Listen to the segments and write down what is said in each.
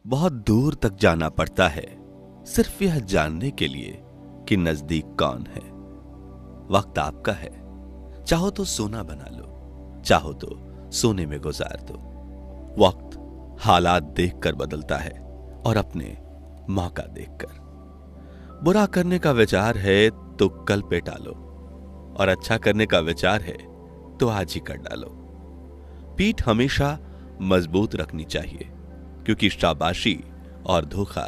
बहुत दूर तक जाना पड़ता है सिर्फ यह जानने के लिए कि नजदीक कौन है। वक्त आपका है, चाहो तो सोना बना लो, चाहो तो सोने में गुजार दो। वक्त हालात देखकर बदलता है और अपने मौका देखकर। बुरा करने का विचार है तो कल पे टालो, और अच्छा करने का विचार है तो आज ही कर डालो। पीठ हमेशा मजबूत रखनी चाहिए, क्योंकि शाबाशी और धोखा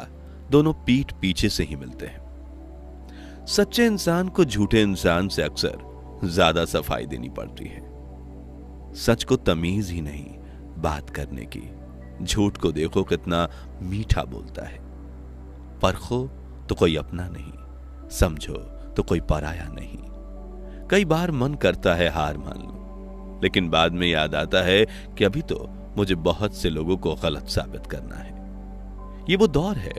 दोनों पीठ पीछे से ही मिलते हैं। सच्चे इंसान को झूठे इंसान से अक्सर ज्यादा सफाई देनी पड़ती है। सच को तमीज ही नहीं बात करने की। झूठ को देखो कितना मीठा बोलता है। परखो तो कोई अपना नहीं, समझो तो कोई पराया नहीं। कई बार मन करता है हार मान लूं, लेकिन बाद में याद आता है कि अभी तो मुझे बहुत से लोगों को गलत साबित करना है। ये वो दौर है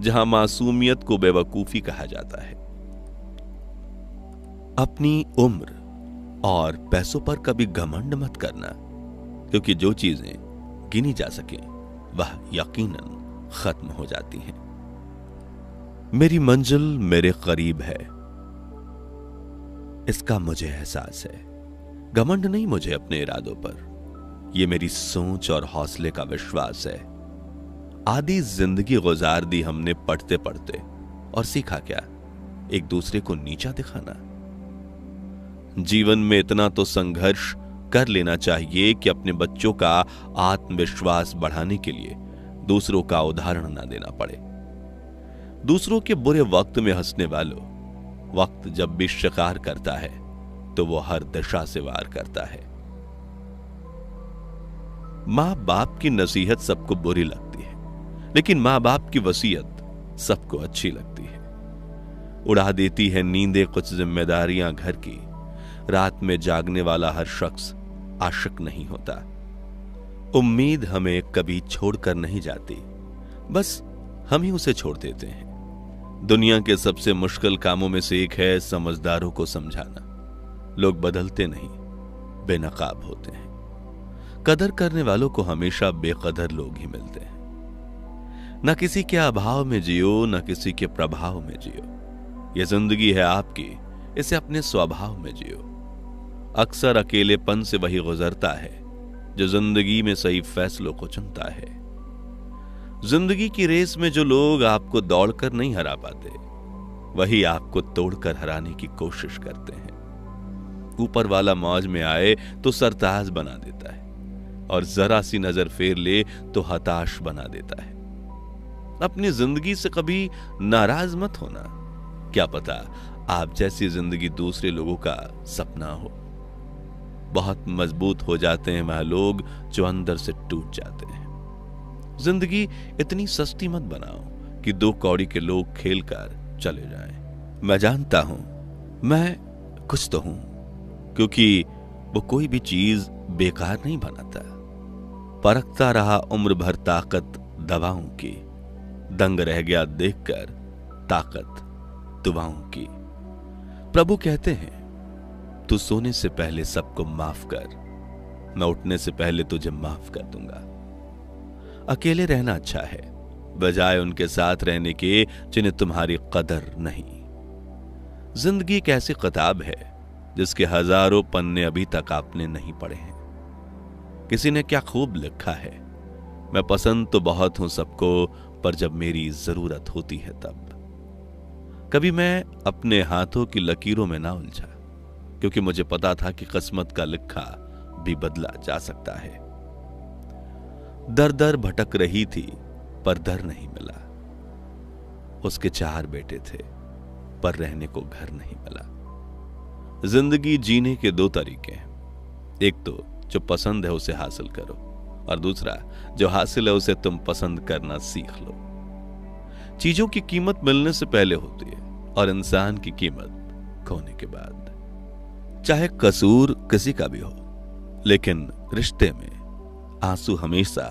जहां मासूमियत को बेवकूफी कहा जाता है। अपनी उम्र और पैसों पर कभी घमंड मत करना, क्योंकि जो चीजें गिनी जा सके वह यकीनन खत्म हो जाती हैं। मेरी मंजिल मेरे करीब है, इसका मुझे एहसास है। घमंड नहीं मुझे अपने इरादों पर, यह मेरी सोच और हौसले का विश्वास है। आधी जिंदगी गुजार दी हमने पढ़ते पढ़ते, और सीखा क्या? एक दूसरे को नीचा दिखाना। जीवन में इतना तो संघर्ष कर लेना चाहिए कि अपने बच्चों का आत्मविश्वास बढ़ाने के लिए दूसरों का उदाहरण ना देना पड़े। दूसरों के बुरे वक्त में हंसने वालों, वक्त जब भी शिकार करता है तो वो हर दिशा से वार करता है। मां बाप की नसीहत सबको बुरी लगती है, लेकिन मां बाप की वसीयत सबको अच्छी लगती है। उड़ा देती है नींदें कुछ जिम्मेदारियां घर की। रात में जागने वाला हर शख्स आशिक नहीं होता। उम्मीद हमें कभी छोड़कर नहीं जाती, बस हम ही उसे छोड़ देते हैं। दुनिया के सबसे मुश्किल कामों में से एक है समझदारों को समझाना। लोग बदलते नहीं, बेनकाब होते हैं। कदर करने वालों को हमेशा बेकदर लोग ही मिलते हैं। न किसी के अभाव में जियो, न किसी के प्रभाव में जियो। यह जिंदगी है आपकी, इसे अपने स्वभाव में जियो। अक्सर अकेलेपन से वही गुजरता है जो जिंदगी में सही फैसलों को चुनता है। जिंदगी की रेस में जो लोग आपको दौड़कर नहीं हरा पाते, वही आपको तोड़कर हराने की कोशिश करते हैं। ऊपर वाला मौज में आए तो सरताज बना देता है, और जरा सी नजर फेर ले तो हताश बना देता है। अपनी जिंदगी से कभी नाराज मत होना। क्या पता आप जैसी जिंदगी दूसरे लोगों का सपना हो। बहुत मजबूत हो जाते हैं वह लोग जो अंदर से टूट जाते हैं। जिंदगी इतनी सस्ती मत बनाओ कि 2 कौड़ी के लोग खेलकर चले जाएं। मैं जानता हूं मैं कुछ तो हूं, क्योंकि वो कोई भी चीज बेकार नहीं बनाता। परखता रहा उम्र भर ताकत दवाओं की, दंग रह गया देखकर ताकत दुआओं की। प्रभु कहते हैं, तू सोने से पहले सबको माफ कर, मैं उठने से पहले तुझे माफ कर दूंगा। अकेले रहना अच्छा है, बजाय उनके साथ रहने के जिन्हें तुम्हारी कदर नहीं। जिंदगी एक ऐसी किताब है जिसके हजारों पन्ने अभी तक आपने नहीं पढ़े हैं। किसी ने क्या खूब लिखा है, मैं पसंद तो बहुत हूं सबको, पर जब मेरी जरूरत होती है तब। कभी मैं अपने हाथों की लकीरों में ना उलझा, क्योंकि मुझे पता था कि किस्मत का लिखा भी बदला जा सकता है। दर दर भटक रही थी पर दर नहीं मिला। उसके 4 बेटे थे पर रहने को घर नहीं मिला। जिंदगी जीने के 2 तरीके हैं, एक तो जो पसंद है उसे हासिल करो, और दूसरा जो हासिल है उसे तुम पसंद करना सीख लो। चीजों की कीमत मिलने से पहले होती है, और इंसान की कीमत खोने के बाद। चाहे कसूर किसी का भी हो, लेकिन रिश्ते में आंसू हमेशा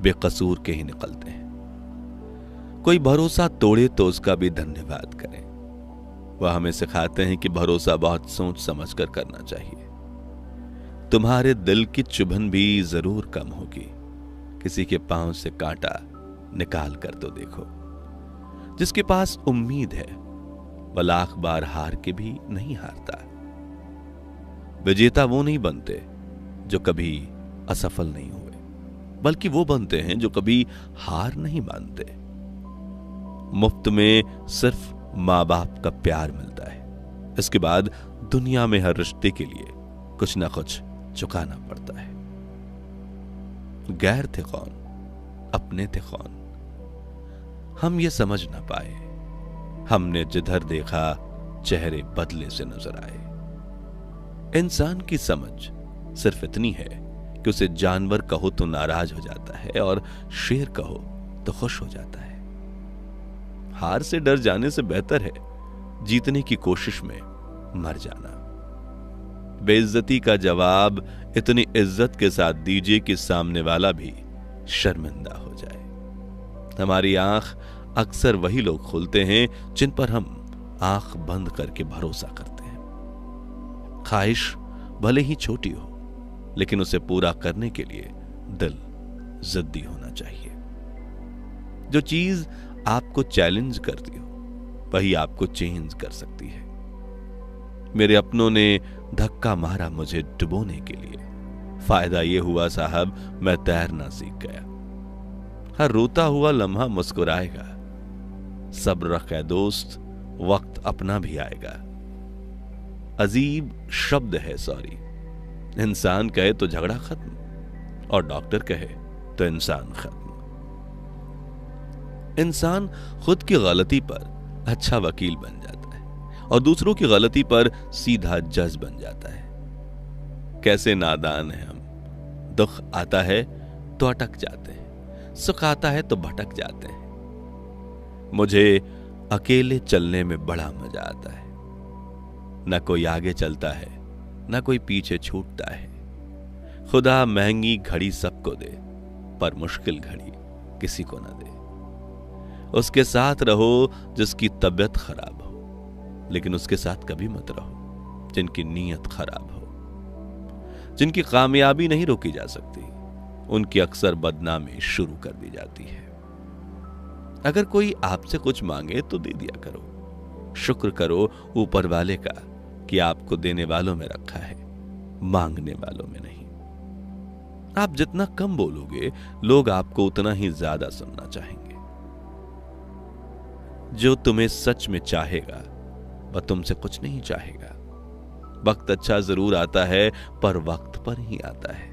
बेकसूर के ही निकलते हैं। कोई भरोसा तोड़े तो उसका भी धन्यवाद करें। वह हमें सिखाते हैं कि भरोसा बहुत सोच समझ कर करना चाहिए। तुम्हारे दिल की चुभन भी जरूर कम होगी। किसी के पांव से कांटा निकाल कर तो देखो। जिसके पास उम्मीद है वह लाख बार हार के भी नहीं हारता। विजेता वो नहीं बनते जो कभी असफल नहीं हुए, बल्कि वो बनते हैं जो कभी हार नहीं मानते। मुफ्त में सिर्फ मां बाप का प्यार मिलता है, इसके बाद दुनिया में हर रिश्ते के लिए कुछ ना कुछ चुकाना पड़ता है। गैर थे कौन, अपने थे कौन, हम ये समझ ना पाए। हमने जिधर देखा चेहरे बदले से नजर आए। इंसान की समझ सिर्फ इतनी है कि उसे जानवर कहो तो नाराज हो जाता है और शेर कहो तो खुश हो जाता है। हार से डर जाने से बेहतर है जीतने की कोशिश में मर जाना। बेइज्जती का जवाब इतनी इज्जत के साथ दीजिए कि सामने वाला भी शर्मिंदा हो जाए। हमारी आंख अक्सर वही लोग खोलते हैं जिन पर हम आंख बंद करके भरोसा करते हैं। ख्वाहिश भले ही छोटी हो, लेकिन उसे पूरा करने के लिए दिल जिद्दी होना चाहिए। जो चीज आपको चैलेंज करती हो वही आपको चेंज कर सकती है। मेरे अपनों ने धक्का मारा मुझे डुबोने के लिए, फायदा यह हुआ साहब मैं तैरना सीख गया। हर रोता हुआ लम्हा मुस्कुराएगा, सब्र रखे दोस्त, वक्त अपना भी आएगा। अजीब शब्द है सॉरी। इंसान कहे तो झगड़ा खत्म और डॉक्टर कहे तो इंसान खत्म। इंसान खुद की गलती पर अच्छा वकील बन जाता है और दूसरों की गलती पर सीधा जज बन जाता है। कैसे नादान है हम। दुख आता है तो अटक जाते हैं, सुख आता है तो भटक जाते हैं। मुझे अकेले चलने में बड़ा मजा आता है। न कोई आगे चलता है, न कोई पीछे छूटता है। खुदा महंगी घड़ी सबको दे, पर मुश्किल घड़ी किसी को ना दे। उसके साथ रहो जिसकी तबीयत खराब हो, लेकिन उसके साथ कभी मत रहो जिनकी नीयत खराब हो। जिनकी कामयाबी नहीं रोकी जा सकती, उनकी अक्सर बदनामी शुरू कर दी जाती है। अगर कोई आपसे कुछ मांगे तो दे दिया करो। शुक्र करो ऊपर वाले का कि आपको देने वालों में रखा है, मांगने वालों में नहीं। आप जितना कम बोलोगे, लोग आपको उतना ही ज्यादा सुनना चाहेंगे। जो तुम्हें सच में चाहेगा वह तुमसे कुछ नहीं चाहेगा। वक्त अच्छा जरूर आता है, पर वक्त पर ही आता है।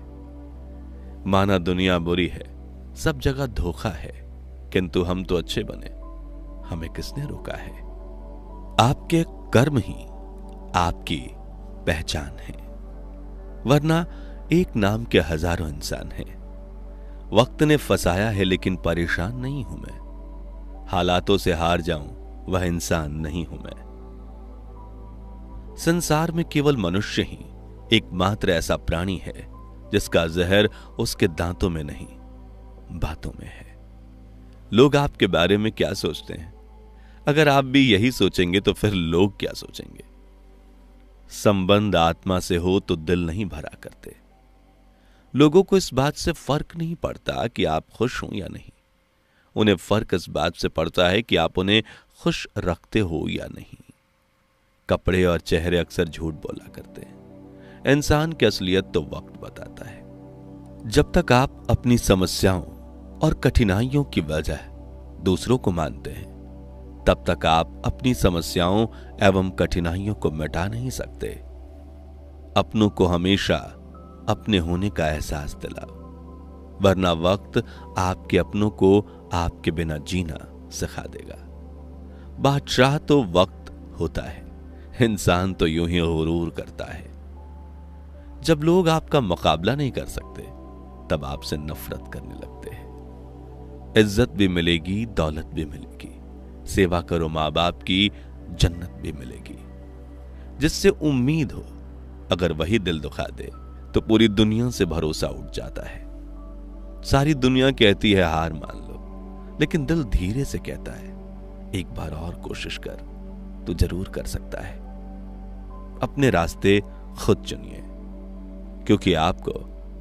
माना दुनिया बुरी है, सब जगह धोखा है, किंतु हम तो अच्छे बने, हमें किसने रोका है। आपके कर्म ही आपकी पहचान है, वरना एक नाम के हजारों इंसान हैं। वक्त ने फंसाया है लेकिन परेशान नहीं हूं मैं। हालातों से हार जाऊं वह इंसान नहीं हूं मैं। संसार में केवल मनुष्य ही एकमात्र ऐसा प्राणी है जिसका जहर उसके दांतों में नहीं, बातों में है। लोग आपके बारे में क्या सोचते हैं, अगर आप भी यही सोचेंगे तो फिर लोग क्या सोचेंगे। संबंध आत्मा से हो तो दिल नहीं भरा करते। लोगों को इस बात से फर्क नहीं पड़ता कि आप खुश हो या नहीं, उन्हें फर्क इस बात से पड़ता है कि आप उन्हें खुश रखते हो या नहीं। कपड़े और चेहरे अक्सर झूठ बोला करते हैं, इंसान की असलियत तो वक्त बताता है। जब तक आप अपनी समस्याओं और कठिनाइयों की वजह दूसरों को मानते हैं, तब तक आप अपनी समस्याओं एवं कठिनाइयों को मिटा नहीं सकते। अपनों को हमेशा अपने होने का एहसास दिलाओ, वरना वक्त आपके अपनों को आपके बिना जीना सिखा देगा। बादशाह तो वक्त होता है, इंसान तो यूं ही गुरूर करता है। जब लोग आपका मुकाबला नहीं कर सकते, तब आपसे नफरत करने लगते हैं। इज्जत भी मिलेगी, दौलत भी मिलेगी, सेवा करो मां बाप की, जन्नत भी मिलेगी। जिससे उम्मीद हो, अगर वही दिल दुखा दे तो पूरी दुनिया से भरोसा उठ जाता है। सारी दुनिया कहती है हार मान लो, लेकिन दिल धीरे से कहता है एक बार और कोशिश कर, तू जरूर कर सकता है। अपने रास्ते खुद चुनिए, क्योंकि आपको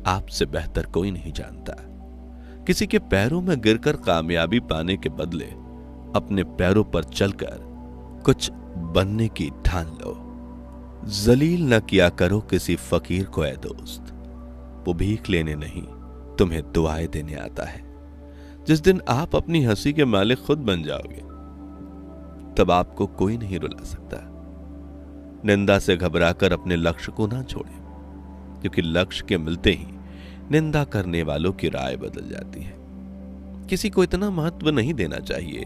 आपसे बेहतर कोई नहीं जानता। किसी के पैरों में गिरकर कामयाबी पाने के बदले अपने पैरों पर चलकर कुछ बनने की ठान लो। जलील न किया करो किसी फकीर को ऐ दोस्त, वो भीख लेने नहीं तुम्हें दुआएं देने आता है। जिस दिन आप अपनी हंसी के मालिक खुद बन जाओगे तब आपको कोई नहीं रुला सकता। निंदा से घबराकर अपने लक्ष्य को ना छोड़ें, क्योंकि लक्ष्य के मिलते ही निंदा करने वालों की राय बदल जाती है। किसी को इतना महत्व नहीं देना चाहिए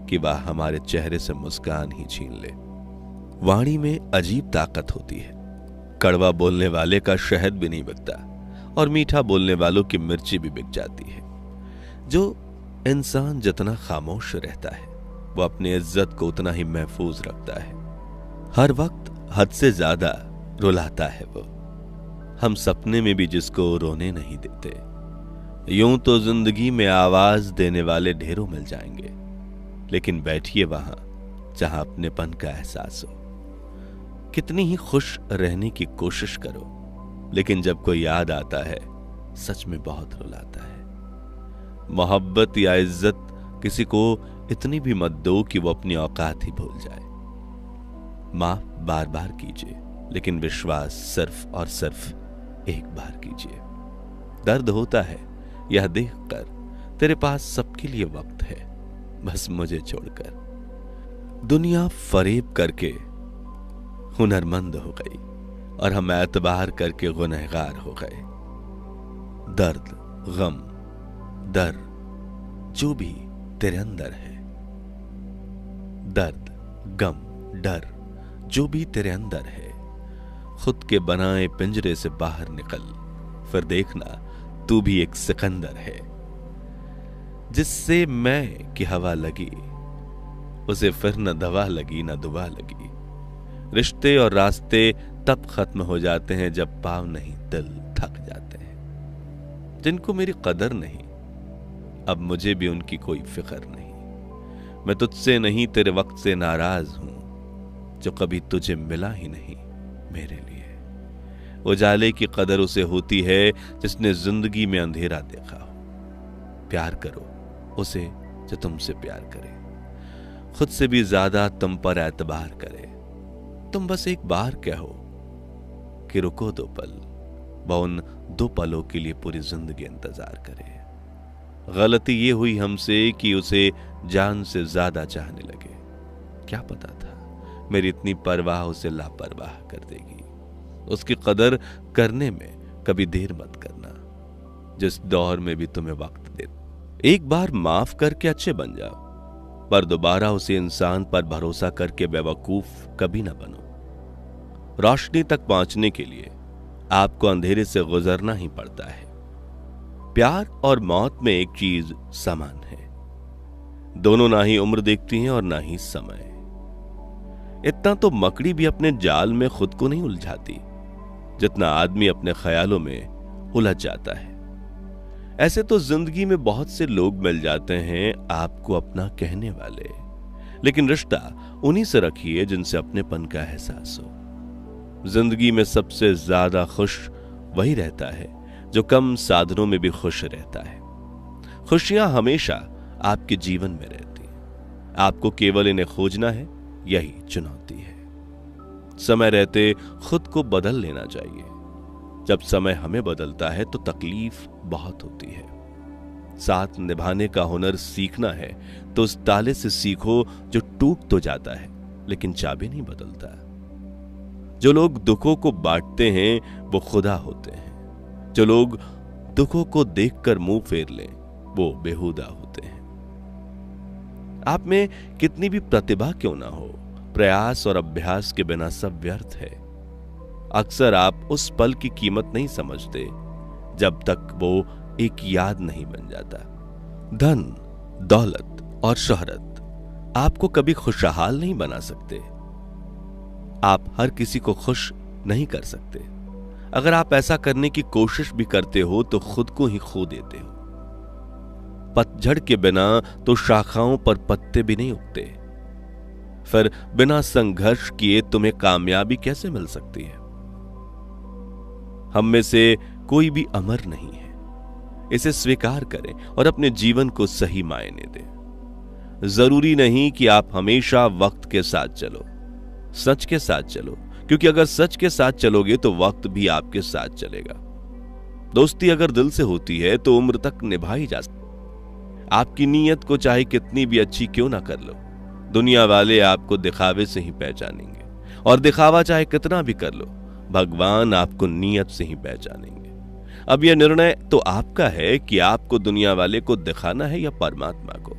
कि वह हमारे चेहरे से मुस्कान ही छीन ले। वाणी में अजीब ताकत होती है। कड़वा बोलने वाले का शहद भी नहीं बिकता और मीठा बोलने वालों की मिर्ची भी बिक जाती है। जो इंसान जितना खामोश रहता है वो अपनी इज्जत को उतना ही महफूज रखता है। हर वक्त हद से ज्यादा रुलाता है वो। हम सपने में भी जिसको रोने नहीं देते। यूं तो जिंदगी में आवाज देने वाले ढेरों मिल जाएंगे, लेकिन बैठिए वहां जहां अपनेपन का एहसास हो। कितनी ही खुश रहने की कोशिश करो, लेकिन जब कोई याद आता है सच में बहुत रुलाता है। मोहब्बत या इज्जत किसी को इतनी भी मत दो कि वो अपनी औकात ही भूल जाए। माफ बार बार कीजिए, लेकिन विश्वास सिर्फ और सिर्फ एक बार कीजिए। दर्द होता है यह देखकर तेरे पास सबके लिए वक्त है, बस मुझे छोड़कर। दुनिया फरेब करके हुनरमंद हो गई और हम एतबार करके गुनहगार हो गए। दर्द, गम, डर जो भी तेरे अंदर है, दर्द, गम, डर जो भी तेरे अंदर है, खुद के बनाए पिंजरे से बाहर निकल, फिर देखना तू भी एक सिकंदर है। जिससे मैं की हवा लगी उसे फिर न दवा लगी न दुआ लगी। रिश्ते और रास्ते तब खत्म हो जाते हैं जब पाँव नहीं दिल थक जाते हैं। जिनको मेरी कदर नहीं, अब मुझे भी उनकी कोई फिक्र नहीं। मैं तुझसे नहीं तेरे वक्त से नाराज हूं, जो कभी तुझे मिला ही नहीं मेरे लिए। उजाले की कदर उसे होती है जिसने जिंदगी में अंधेरा देखा हो। प्यार करो उसे जो तुमसे प्यार करे, खुद से भी ज्यादा तुम पर एतबार करे। तुम बस एक बार कहो कि रुको दो पल, वह उन दो पलों के लिए पूरी जिंदगी इंतजार करे। गलती ये हुई हमसे कि उसे जान से ज्यादा चाहने लगे। क्या पता था मेरी इतनी परवाह उसे लापरवाह कर देगी। उसकी कदर करने में कभी देर मत करना, जिस दौर में भी तुम्हें वक्त दे। एक बार माफ करके अच्छे बन जाओ, पर दोबारा उसी इंसान पर भरोसा करके बेवकूफ कभी ना बनो। रोशनी तक पहुंचने के लिए आपको अंधेरे से गुजरना ही पड़ता है। प्यार और मौत में एक चीज समान है, दोनों ना ही उम्र देखती हैं और ना ही समय। इतना तो मकड़ी भी अपने जाल में खुद को नहीं उलझाती जितना आदमी अपने ख्यालों में उलझ जाता है। ऐसे तो जिंदगी में बहुत से लोग मिल जाते हैं आपको अपना कहने वाले, लेकिन रिश्ता उन्हीं से रखिए जिनसे अपनेपन का एहसास हो। जिंदगी में सबसे ज्यादा खुश वही रहता है जो कम साधनों में भी खुश रहता है। खुशियां हमेशा आपके जीवन में रहती हैं, आपको केवल इन्हें खोजना है, यही चुनौती है। समय रहते खुद को बदल लेना चाहिए। जब समय हमें बदलता है तो तकलीफ बहुत होती है। साथ निभाने का हुनर सीखना है तो उस ताले से सीखो जो टूट तो जाता है लेकिन चाबी नहीं बदलता। जो लोग दुखों को बांटते हैं वो खुदा होते हैं। जो लोग दुखों को देखकर मुंह फेर लें वो बेहुदा होते हैं। आप में कितनी भी प्रतिभा क्यों ना हो, प्रयास और अभ्यास के बिना सब व्यर्थ है। अक्सर आप उस पल की कीमत नहीं समझते जब तक वो एक याद नहीं बन जाता। धन, दौलत और शोहरत आपको कभी खुशहाल नहीं बना सकते। आप हर किसी को खुश नहीं कर सकते। अगर आप ऐसा करने की कोशिश भी करते हो तो खुद को ही खो देते हो। पतझड़ के बिना तो शाखाओं पर पत्ते भी नहीं उगते। फिर बिना संघर्ष किए तुम्हें कामयाबी कैसे मिल सकती है? हम में से कोई भी अमर नहीं है, इसे स्वीकार करें और अपने जीवन को सही मायने दें। जरूरी नहीं कि आप हमेशा वक्त के साथ चलो, सच के साथ चलो, क्योंकि अगर सच के साथ चलोगे तो वक्त भी आपके साथ चलेगा। दोस्ती अगर दिल से होती है तो उम्र तक निभाई जा सकती। आपकी नीयत को चाहे कितनी भी अच्छी क्यों ना कर लो, दुनिया वाले आपको दिखावे से ही पहचानेंगे, और दिखावा चाहे कितना भी कर लो, भगवान आपको नीयत से ही पहचानेंगे। अब यह निर्णय तो आपका है कि आपको दुनिया वाले को दिखाना है या परमात्मा को।